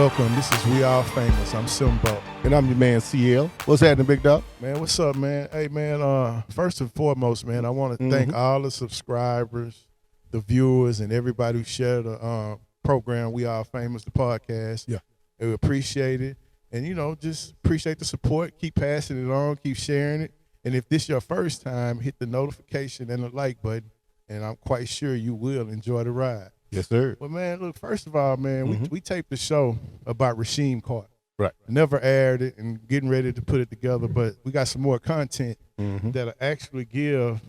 welcome. This is We All Famous. I'm Simbo. And I'm your man, CL. What's happening, big dog? Man, what's up, man? Hey, man, first and foremost, man, I want to thank all the subscribers, the viewers, and everybody who shared the program, We All Famous, the podcast. Yeah. We appreciate it. And, just appreciate the support. Keep passing it on. Keep sharing it. And if this is your first time, hit the notification and the like button, and I'm quite sure you will enjoy the ride. Yes, sir. Well, man, look, first of all, man, we taped the show about Rasheem Carter. Right. Never aired it and getting ready to put it together, but we got some more content that'll actually give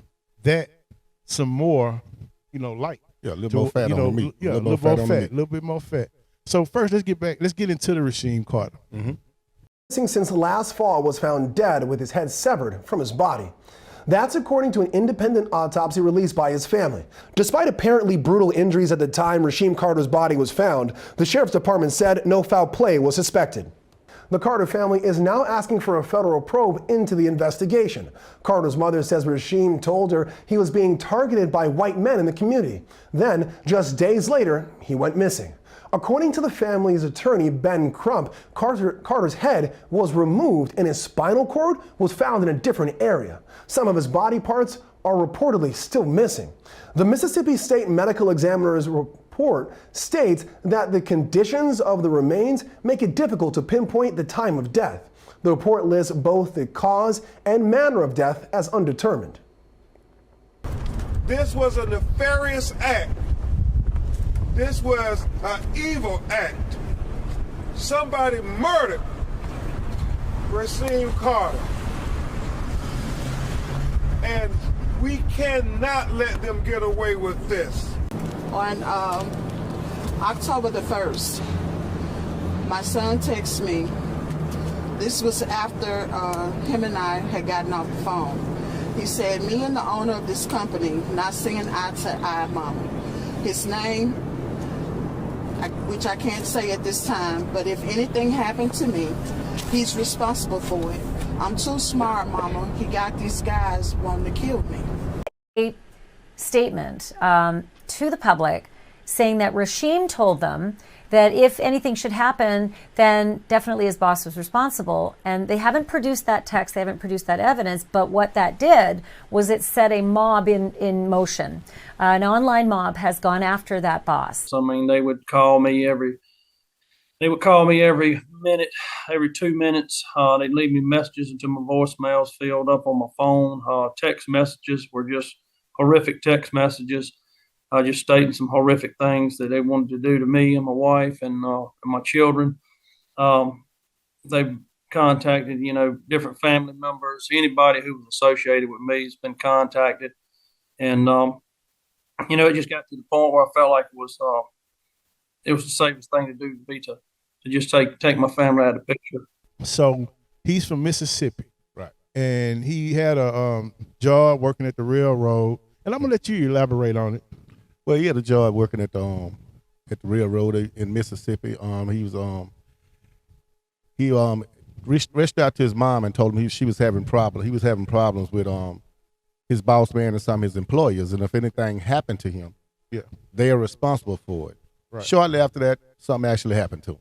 that some more, light. Yeah, a little more fat on the meat. Yeah, a little more fat, a little bit more fat. So first, let's get into the Rasheem Carter. Missing since last fall, was found dead with his head severed from his body. That's according to an independent autopsy released by his family. Despite apparently brutal injuries at the time Rasheem Carter's body was found, the sheriff's department said no foul play was suspected. The Carter family is now asking for a federal probe into the investigation. Carter's mother says Rasheem told her he was being targeted by white men in the community. Then, just days later, he went missing. According to the family's attorney, Ben Crump, Carter's head was removed and his spinal cord was found in a different area. Some of his body parts are reportedly still missing. The Mississippi State Medical Examiner's report states that the conditions of the remains make it difficult to pinpoint the time of death. The report lists both the cause and manner of death as undetermined. This was a nefarious act. This was an evil act. Somebody murdered Rasheem Carter. And we cannot let them get away with this. On October the 1st, my son texted me. This was after him and I had gotten off the phone. He said, me and the owner of this company not seeing eye to eye, mama. His name, which I can't say at this time, but if anything happened to me, he's responsible for it. I'm too smart, mama. He got these guys wanting to kill me. A statement to the public saying that Rasheem told them that if anything should happen, then definitely his boss was responsible. And they haven't produced that text, they haven't produced that evidence, but what that did was it set a mob in motion. An online mob has gone after that boss. I mean, they would call me every minute, every 2 minutes. They'd leave me messages until my voicemails filled up on my phone. Text messages were just horrific text messages. Just stating some horrific things that they wanted to do to me and my wife and my children. They've contacted, different family members. Anybody who was associated with me has been contacted. And, it just got to the point where I felt like it was the safest thing to do to just take my family out of the picture. So he's from Mississippi. Right. And he had a job working at the railroad. And I'm going to let you elaborate on it. Well, he had a job working at the railroad in Mississippi. He reached out to his mom and told him she was having problems. He was having problems with his boss man and some of his employers, and if anything happened to him, they are responsible for it. Right. Shortly after that, something actually happened to him,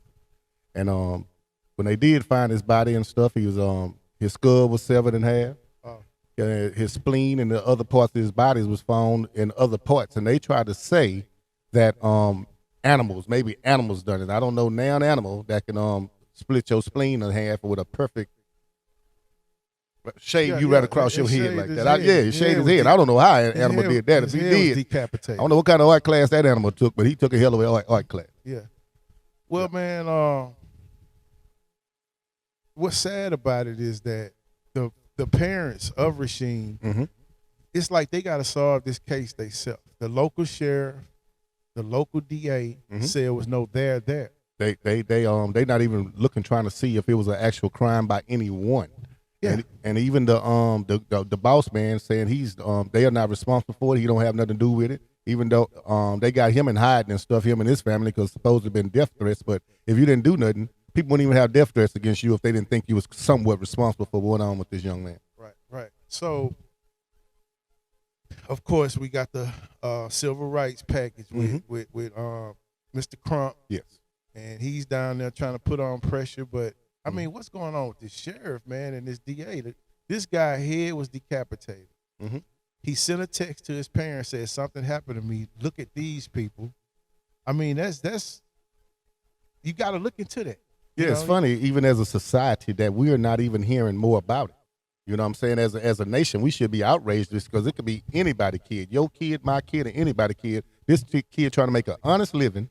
and when they did find his body and stuff, he was his skull was severed in half. His spleen and the other parts of his body was found in other parts, and they tried to say that maybe animals done it. I don't know now an animal that can split your spleen in half with a perfect shave right across your head like that. He shaved his head. I don't know how an animal did that. If he did, decapitated. I don't know what kind of art class that animal took, but he took a hell of an art class. Yeah. Well, man, what's sad about it is that the parents of Rasheem, it's like they got to solve this case themselves. The local sheriff, the local DA said it was no there. They not even trying to see if it was an actual crime by anyone. Yeah. And even the boss man saying they are not responsible for it. He don't have nothing to do with it. Even though they got him in hiding and stuff, him and his family, because supposedly been death threats. But if you didn't do nothing, people wouldn't even have death threats against you if they didn't think you was somewhat responsible for what went on with this young man. Right. So, of course, we got the civil rights package with Mr. Crump. Yes. and he's down there trying to put on pressure. But I mean, what's going on with this sheriff, man, and this DA? This guy's head was decapitated. He sent a text to his parents, said something happened to me. Look at these people. I mean, that's you got to look into that. Yeah, it's funny, even as a society, that we are not even hearing more about it. You know what I'm saying? As a nation, we should be outraged because it could be anybody's kid, your kid, my kid, or anybody's kid. This kid trying to make an honest living,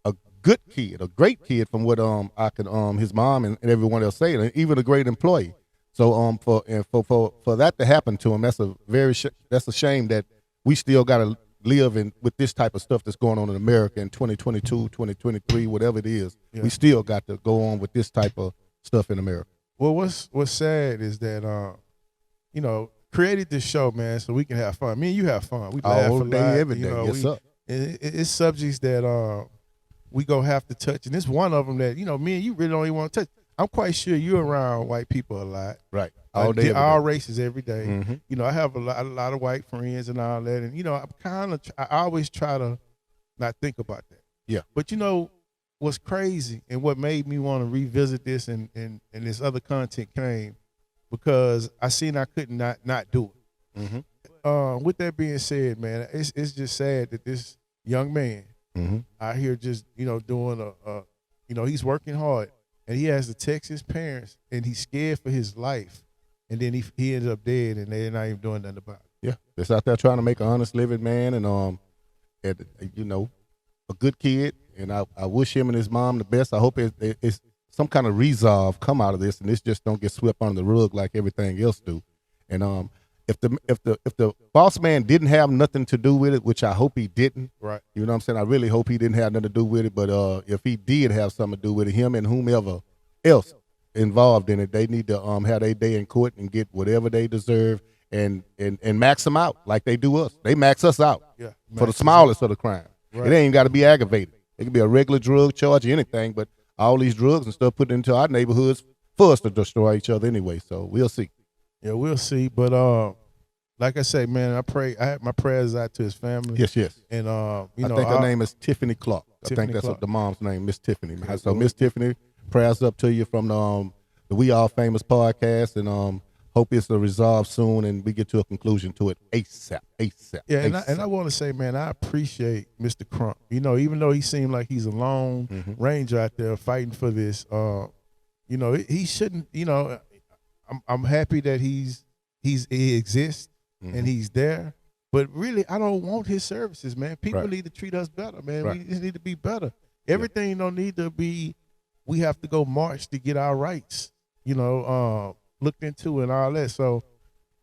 a good kid, a great kid, from what I can his mom and everyone else say, and even a great employee. So for that to happen to him, that's a shame that we still got to live with this type of stuff that's going on in America in 2022, 2023, whatever it is. Yeah. We still got to go on with this type of stuff in America. Well, what's sad is that created this show, man, so we can have fun. Me and you have fun. We laugh all a day, lot, every day. Yes, sir. It's subjects that we gonna have to touch, and it's one of them that me and you really don't even want to touch. I'm quite sure you're around white people a lot, right? All day, all races, every day. I have a lot of white friends and all that, and I always try to not think about that. Yeah. But what's crazy and what made me want to revisit this and this other content came because I seen I couldn't not do it. With that being said, man, it's just sad that this young man out here just doing he's working hard and he has to text his parents and he's scared for his life, and then he ends up dead and they're not even doing nothing about it. Yeah, just out there trying to make an honest living, man, and a good kid. And I wish him and his mom the best. I hope it's some kind of resolve come out of this, and this just don't get swept under the rug like everything else do. And if the boss man didn't have nothing to do with it, which I hope he didn't, right? You know what I'm saying? I really hope he didn't have nothing to do with it. But if he did have something to do with it, him and whomever else involved in it, they need to have their day in court and get whatever they deserve and max them out like they do us. They max us out for the smallest of the crime. Right. It ain't got to be aggravated. It could be a regular drug charge or anything, but all these drugs and stuff put into our neighborhoods for us to destroy each other anyway. So we'll see. Yeah, we'll see. But like I say, man, I have my prayers out to his family. Yes. And I think her name is Tiffany Clark. I think that's the mom's name, Miss Tiffany. Okay, so Miss Tiffany, prayers up to you from the We All Famous podcast, and hope it's a resolve soon and we get to a conclusion to it ASAP. Yeah, and I want to say, man, I appreciate Mr. Crump. Even though he seemed like he's a lone ranger out there fighting for this, he shouldn't. I'm happy that he exists and he's there. But really, I don't want his services, man. People need to treat us better, man. We just need to be better. Everything don't need to be. We have to go march to get our rights. Looked into and all that. So,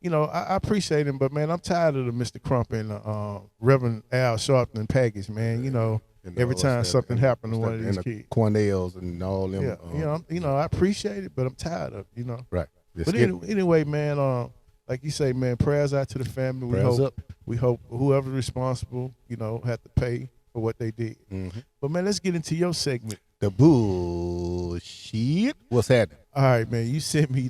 I appreciate him, but man, I'm tired of the Mr. Crump and Reverend Al Sharpton package, man. Every time something happened to one of these kids, Cornells and all them. Yeah, I appreciate it, but I'm tired of it, Right. But anyway, man, like you say, man, prayers out to the family. We hope whoever's responsible, have to pay for what they did. But man, let's get into your segment. The bullshit. What's happening? All right, man. You sent me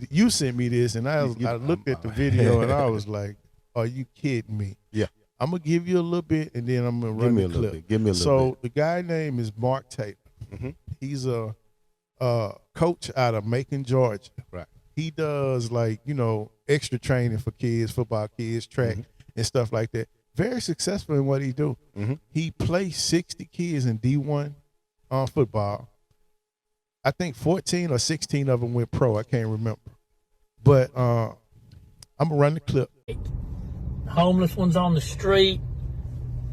this, and I looked at the video, and I was like, "Are you kidding me?" Yeah. I'm gonna give you a little bit, and then I'm gonna run the clip. Give me a little bit. So the guy name is Mark Taylor. He's a coach out of Macon, Georgia. Right. He does extra training for kids, football kids, track and stuff like that. Very successful in what he do. He placed 60 kids in D1 football. I think 14 or 16 of them went pro. I can't remember. But I'm going to run the clip. Homeless ones on the street.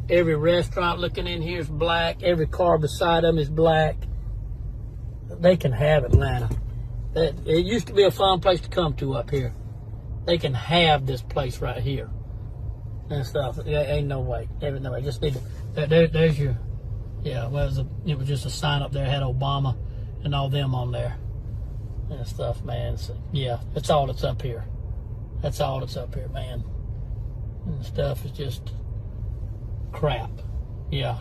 Every restaurant looking in here is black. Every car beside them is black. They can have Atlanta. It used to be a fun place to come to up here. They can have this place right here and stuff. There ain't no way. No way. Just need to. There's your. Yeah, well, it was just a sign up there. Had Obama and all them on there and stuff, man. So, yeah, that's all that's up here. That's all that's up here, man. And stuff is just crap. Yeah.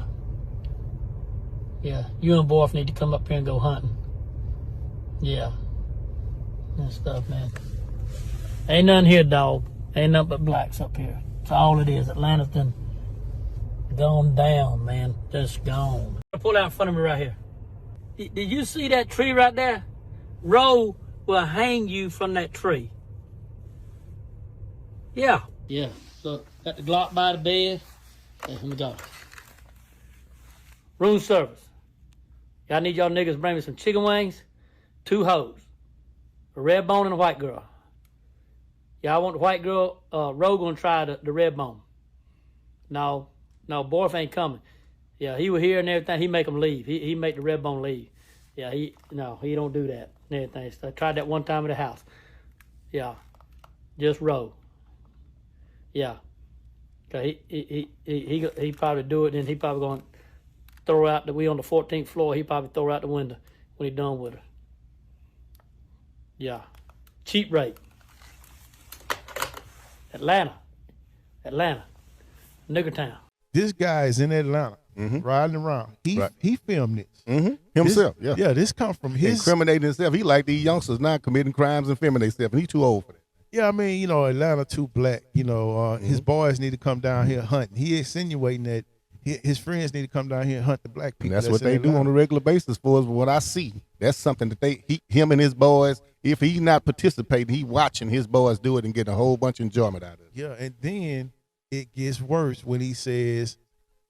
You and boy need to come up here and go hunting. Yeah. And stuff, man. Ain't nothing here, dog. Ain't nothing but blacks up here. That's all it is. Atlanta's done gone down, man. Just gone. Pull out in front of me right here. Did you see that tree right there? Roe will hang you from that tree. Yeah. Yeah. So got the Glock by the bed. Let me go. Room service. Y'all need y'all niggas to bring me some chicken wings, 2 hoes, a red bone and a white girl. Y'all want the white girl? Roe gonna try the red bone. No, Borf ain't coming. Yeah, he was here and everything. He make them leave. He make the red bone leave. Yeah, he don't do that and everything. So I tried that one time at the house. Yeah, just Roe. Yeah, cause he probably do it, and he probably gonna throw out we on the 14th floor. He probably throw her out the window when he done with her. Yeah, cheap rate. Atlanta, nigger town. This guy is in Atlanta, riding around. He filmed this. Himself, This come from his incriminating himself. He like these youngsters not committing crimes and incriminating themselves, and he too old for that. Yeah, I mean, Atlanta too black. His boys need to come down here hunting. He insinuating that his friends need to come down here and hunt the black people. And that's what they do on a regular basis. For what I see, that's something that him and his boys. If he's not participating, he watching his boys do it and getting a whole bunch of enjoyment out of it. Yeah, and then it gets worse when he says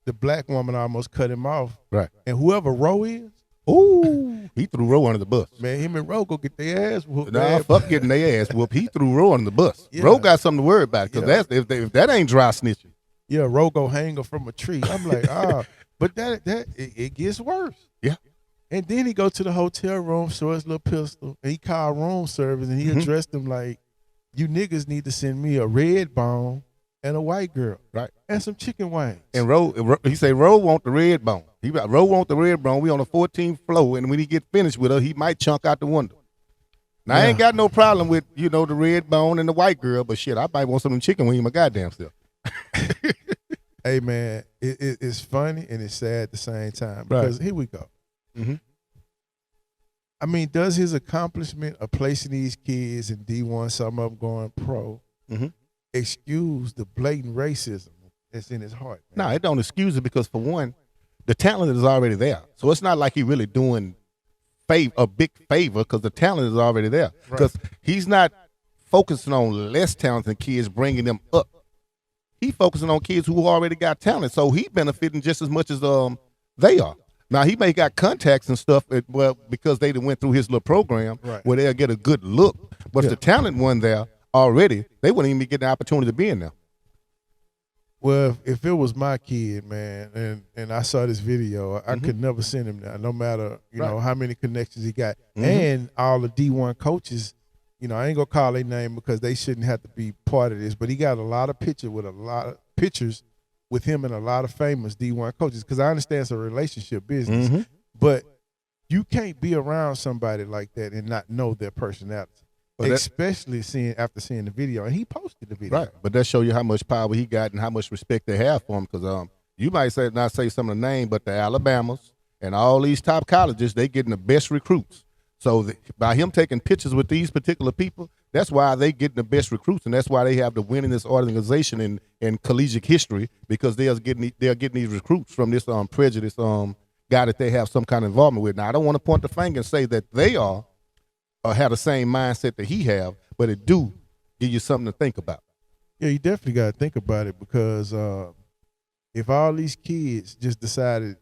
the black woman almost cut him off. Right. And whoever Roe is, he threw Roe under the bus. Man, him and Roe go get their ass whooped. Nah, fuck getting their ass whooped. He threw Roe under the bus. Yeah. Roe got something to worry about because if that ain't dry snitching. Yeah, Roe go hang her from a tree. I'm like, but it gets worse. Yeah. And then he go to the hotel room, show his little pistol, and he called room service, and he addressed them like, you niggas need to send me a red bone and a white girl, right, and some chicken wings. And he say Roe want the red bone. Roe want the red bone. We on the 14th floor, and when he get finished with her, he might chunk out the window. Now I ain't got no problem with the red bone and the white girl, but shit, I might want some chicken wings my goddamn self. Hey man, it's funny and it's sad at the same time because here we go. I mean, does his accomplishment of placing these kids in D1, some of them going pro, excuse the blatant racism that's in his heart? No, it don't excuse it because for one, the talent is already there. So it's not like he really doing a big favor because the talent is already there. Because he's not focusing on less talented kids, bringing them up. He focusing on kids who already got talent. So he benefiting just as much as they are. Now, he may got contacts and stuff, because they went through his little program where they'll get a good look. But if the talent one there already, they wouldn't even get the opportunity to be in there. Well, if it was my kid, man, and I saw this video, I could never send him there, no matter, how many connections he got. And all the D1 coaches, I ain't going to call their name because they shouldn't have to be part of this, but he got a lot of pictures with him and a lot of famous D1 coaches, because I understand it's a relationship business, but you can't be around somebody like that and not know their personality, especially after seeing the video. And he posted the video. Right, but that show you how much power he got and how much respect they have for him, because you might not say some of the name, but the Alabamas and all these top colleges, they getting the best recruits. So by him taking pictures with these particular people, that's why they getting the best recruits, and that's why they have the winningest organization in collegiate history, because they're getting these recruits from this prejudiced guy that they have some kind of involvement with. Now, I don't want to point the finger and say that they are or have the same mindset that he have, but it do give you something to think about. Yeah, you definitely got to think about it, because if all these kids just decided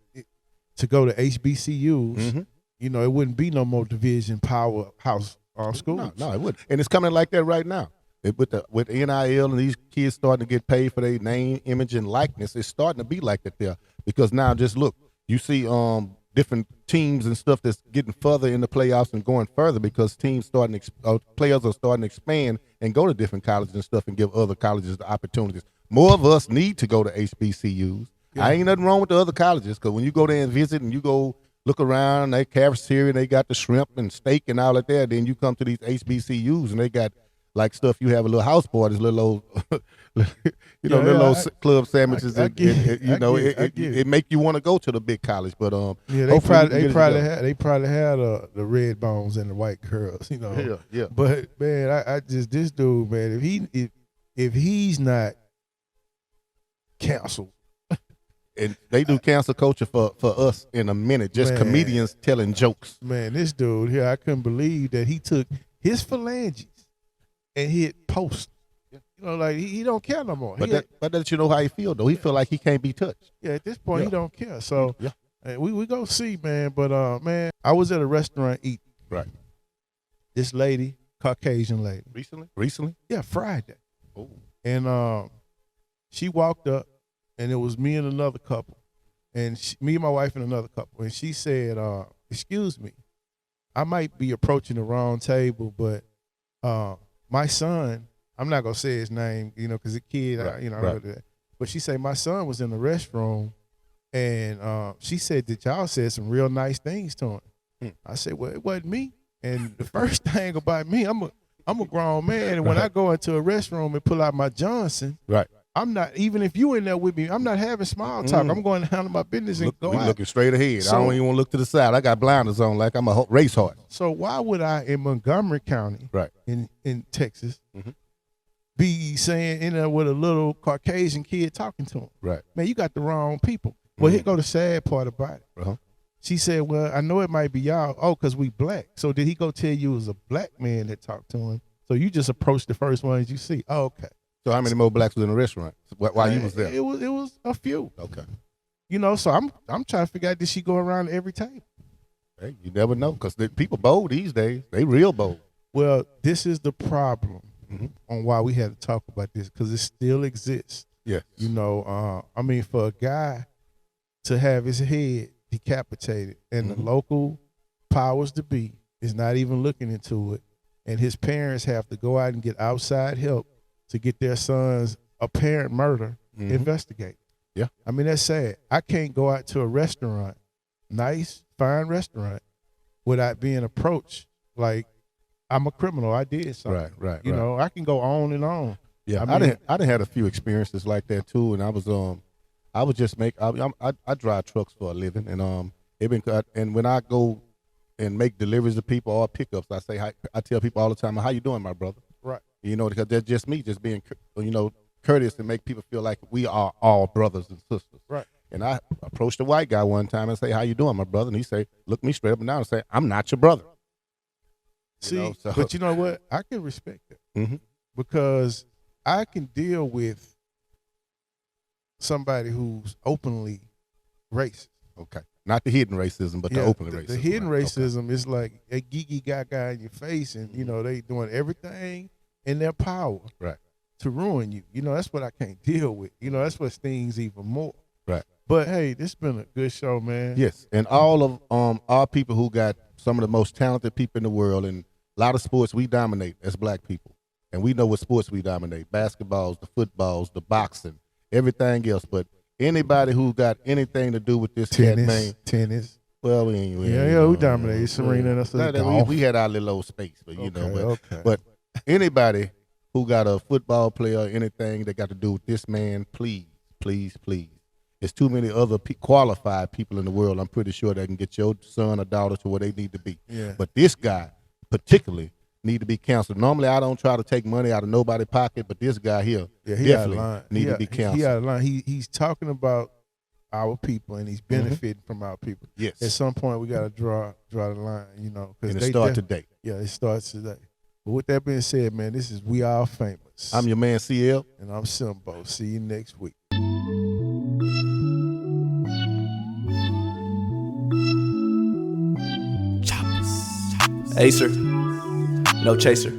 to go to HBCUs, it wouldn't be no more division powerhouse schools. No, it wouldn't. And it's coming like that right now. With NIL and these kids starting to get paid for their name, image, and likeness, it's starting to be like that there. Because now, just look, you see different teams and stuff that's getting further in the playoffs and going further because players are starting to expand and go to different colleges and stuff and give other colleges the opportunities. More of us need to go to HBCUs. I ain't nothing wrong with the other colleges, because when you go there and visit and you go look around, they cafeteria, they got the shrimp and steak and all of that. Then you come to these HBCUs and they got like stuff. You have a little house parties, little old, club sandwiches. It make you want to go to the big college. But they probably had the red bones and the white girls. Yeah. But man, this dude, man, if he's not canceled. And they do cancel culture for us in a minute. Just Man. comedians telling jokes. Man, this dude here, I couldn't believe that he took his phalanges and hit post. You know, like he don't care no more. But that lets you know how he feel, though. He feel like he can't be touched. Yeah, at this point, he don't care. So Yeah. we go see, man. But man, I was at a restaurant eating. Right. This lady, Caucasian lady. Recently? Yeah, Friday. Oh. And she walked up, and it was me and another couple, and me and my wife and another couple, and she said, "Excuse me, I might be approaching the wrong table, but my son, I'm not gonna say his name, you know, because the kid, Right, I know right. that. But she said my son was in the restroom, and she said that y'all said some real nice things to him. I said, well, it wasn't me. And the first thing about me, I'm a grown man, and when I go into a restroom and pull out my Johnson, Right. I'm not, even if you in there with me, I'm not having small talk. I'm going to handle my business and go We out. looking straight ahead. So- I don't even want to look to the side. I got blinders on like I'm a race horse. So why would I, in Montgomery County, Right. in Texas, Mhm. be saying in there with a little Caucasian kid talking to him? Right. Man, you got the wrong people. Well, here go the sad part about it. Uh-huh. She said, well, I know it might be y'all. Oh, because we black. So did he go tell you it was a black man that talked to him? So you just approached the first ones you see. Oh, okay. So how many more blacks was in the restaurant while you was there? It was a few. Okay. You know, so I'm trying to figure out, did she go around every table? Hey, you never know, because people bold these days. They real bold. Well, this is the problem Mhm. on why we had to talk about this, because it still exists. Yeah. You know, I mean, for a guy to have his head decapitated and the local powers to be is not even looking into it, and his parents have to go out and get outside help to get their son's apparent murder investigated. Yeah. I mean, that's sad. I can't go out to a restaurant, nice, fine restaurant, without being approached like I'm a criminal. I did something. Right. You know, I can go on and on. Yeah, I mean- I done had a few experiences like that too, and I was just I drive trucks for a living, and and when I go and make deliveries to people or pickups, I say I tell people all the time, how you doing, my brother? Right. You know, because that's just me, just being courteous and make people feel like we are all brothers and sisters. Right. And I approached a white guy one time and say, how you doing, my brother? And he say, look me straight up and down and say, I'm not your brother. See, but you know what? I can respect that Mhm. because I can deal with somebody who's openly racist. Okay. Not the hidden racism, but the open racism. The hidden right? racism is like a geeky gaga in your face, and you know they doing everything in their power Right. to ruin you. You know, that's what I can't deal with. You know, that's what stings even more. Right. But hey, this been a good show, man. Yes, and all of our people who got some of the most talented people in the world, and a lot of sports we dominate as black people, and we know what sports we dominate: basketballs, the footballs, the boxing, everything else. But anybody who got anything to do with this cat, man, tennis. well, we dominated Serena and us. We had our little old space, but you know, Okay. but anybody who got a football player or anything that got to do with this man, please. There's too many other qualified people in the world, I'm pretty sure, that can get your son or daughter to where they need to be. Yeah. But this guy particularly need to be counseled. Normally, I don't try to take money out of nobody's pocket, but this guy here he out of definitely line. need to be counseled. He out of line. He's talking about our people, and he's benefiting from our people. Yes. At some point, we got to draw the line, you know. And it starts today. Yeah, it starts today. But with that being said, man, this is We Are Famous. I'm your man, CL. And I'm Simbo. See you next week. Acer, no chaser.